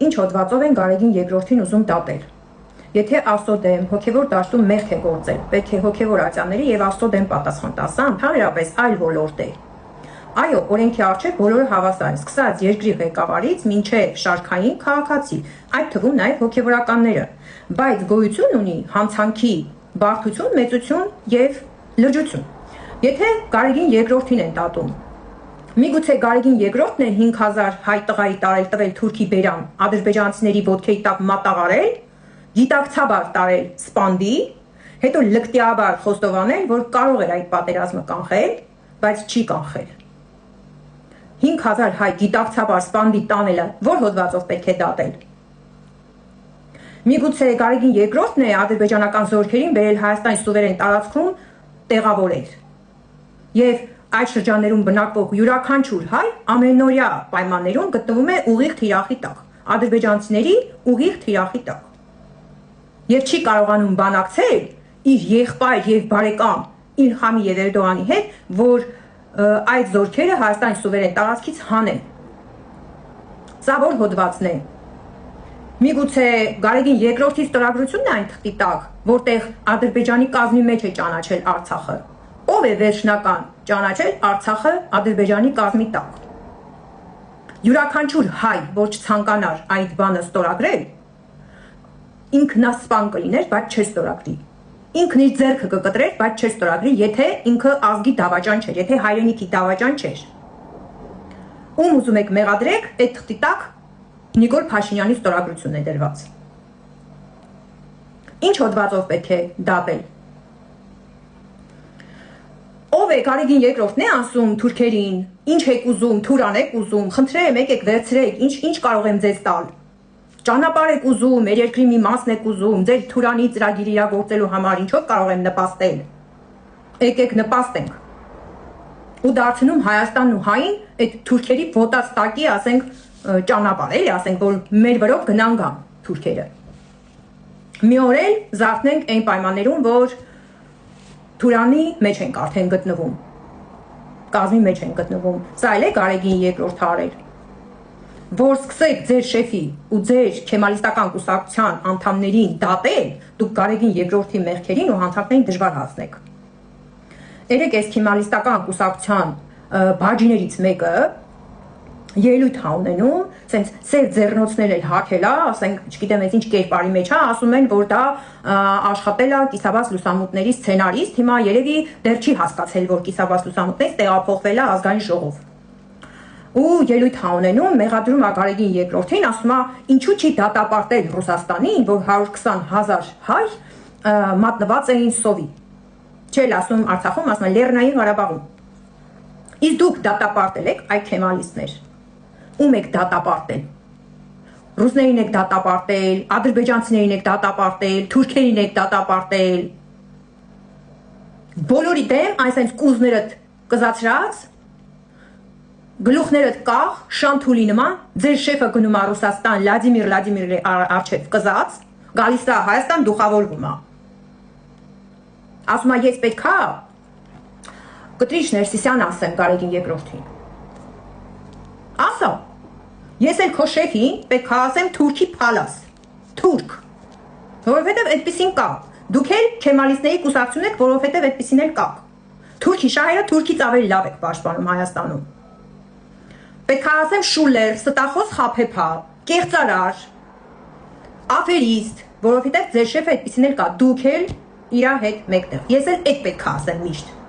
Ինչ հոդվածով են Գարեգին երկրորդին ուզում դատել։ Եթե Աստծո դեմ հոգևոր դաշտում մեղք է գործել, պետք է հոգևոր ատյանների եւ Աստծո դեմ պատասխան տա, սա ընդհանրապես այլ ոլորտ է։ Այո, օրենքի առջև բոլորը հավասար են, սկսած երկրի ղեկավարից մինչև շարքային քաղաքացի, այդ թվում նաև հոգևորականները, բայց գոյություն ունի հանցանքի բարդություն, մեծություն եւ լրջություն։ Եթե Գարեգին երկրորդին են դատում, միգուցե Գարեգին երկրորդն է 5000 հայ տղայի տվել թուրքի բերան, ադրբեջանցիների ոտքերի տակ մատաղարել, գիտակցաբար տարել սպանդի, հետո լկտիաբար խոստովանել, որ կարող էր այդ պատերազմը կանխել, բայց չի կանխել։ 5000 հայ գիտակցաբար սպանդի տանելը որ հոդվածով պետք է դատել։ Միգուցե Գարեգին երկրորդն է ադրբեջանական զորքերին բերել Հայաստանի սուվերեն տարածքում տեղավորել։ Եվ այդ շրջաններում բնակվող յուրաքանչյուր հայ ամենօրյա պայմաններում գտնվում է ուղիղ թիրախի տակ, ադրբեջանցիների ուղիղ թիրախի տակ։ Եվ չի կարողանում բանակցել իր եղբայր եւ բարեկամ Իլհամի եւ Էրդողանի հետ, որ այդ զորքերը Հայաստանի սուվերեն տարածքից հանեն։ Սա որ հոդվածն է։ Միգուցե Գարեգին երկրորդի ստորագրությունն է այն թղթի տակ, որտեղ Ադրբեջանի կազմի մեջ է ճանաչել Արցախը։ Ով է վերջնական ճանաչել Արցախը Ադրբեջանի կազմի տակ։ Յուրաքանչյուր հայ, որ չցանկանար այդ բանը ստորագրել, ինքնասպան կլիներ, բայց չէ ստորագրի։ Ինքն իր ձեռքը կկտրեր, բայց չէ ստորագրի, եթե ինքը ազգի դավաճան չէր, եթե հայրենիքի դավաճան չէր։ Ում ուզում եք մեղադրեք, այդ թղթի տակ Նիկոլ Փաշինյանի ստորագրությունն է դրված։ Ինչ հոդվածով պետք է դատել։ Ով է Գարեգին երկրորդն է ասում թուրքերին, ինչ եք ուզում, թուրան եք ուզում, խնդրեմ եկեք վերցրեք, ինչ կարող եմ ձեզ տալ։ Ճանապարհ եք ուզում, մեր երկրի մի մասն եք ուզում, ձեր թուրանի ծրագիրը իրագործելու համար ինչով կարող եմ նպաստել։ Եկեք նպաստենք։ Ու դարձնում Հայաստանն ու հային այդ թուրքերի ոտած տակի, ասենք, ճանապարհ, էլի, ասենք, որ մեր վրով գնան գան թուրքերը։ Մի օր էլ զարթնենք այն պայմաններում, որ Թուրանի մեջ ենք արդեն գտնվում, կազմի մեջ ենք գտնվում, սա էլ է Գարեգին երկրորդը արել, որ սկսեք ձեր շեֆի ու ձեր քեմալիստական կուսակցության անդամներին դատել, դուք Գարեգին երկրորդի մեղքերին ու հանցանքներին դժվար հասնեք։ Երեք այս քեմալիստական կուսակցության բաժիներից մեկը ելույթ հա ունենում, սենց սև ձեռնոցներ էլ հագելա, ասենք, չգիտեմ ես ինչ կերպարի մեջ հա, ասում են, որ դա աշխատել է կիսաբաց լուսամուտների սցենարիստ, հիմա երևի դեռ չի հասկացել, որ կիսաբաց լուսամուտներից տեղափոխվել է ազգային ժողով։ Ու ելույթ հա ունենում, մեղադրում է Գարեգին երկրորդին, ասում է, ինչու չի դատապարտել Ռուսաստանին, որ 120,000 հայ մատնված էին սովի։ Չէ՞լ ասում Արցախում, ասում է Լեռնային Ղարաբաղում։ Իսկ դուք դատապարտել եք այդ քեմալիստներ։ Ում եք դատապարտել։ Ռուսներին եք դատապարտել, ադրբեջանցիներին եք դատապարտել, թուրքերին եք դատապարտել։ Բոլորի դեմ այսպես կուզներդ կզացրած, գլուխներդ կախ, շանթուլի նման, ձեր շեֆը գնում է Ռուսաստան, Վլադիմիրի առջև կզած, գալիս է Հայաստան, դուխավորվում է։ Ասում է ես պետքա Կտրիչ Ներսիսյան ասեմ Գարեգին երկրորդին։ Ասա, ես էլ քո շեֆին պետք է ասեմ թուրքի փալաս, թուրք, որովհետև այդպեսին կա, դուք էլ քեմալիստների կուսակցություն եք, որովհետև այդպեսին էլ կա, թուրքի շահերը թուրքից ավելի լավ եք պաշտպանում Հայաստանում, պետք է ասեմ շուլեր, ստախոս խափեփա, կեղծարար, աֆերիստ, որովհետև ձեր շեֆը այդպեսին էլ կա, դուք էլ իրա հետ մեկտեղ, ես էլ այդ պետք է ասեմ միշտ։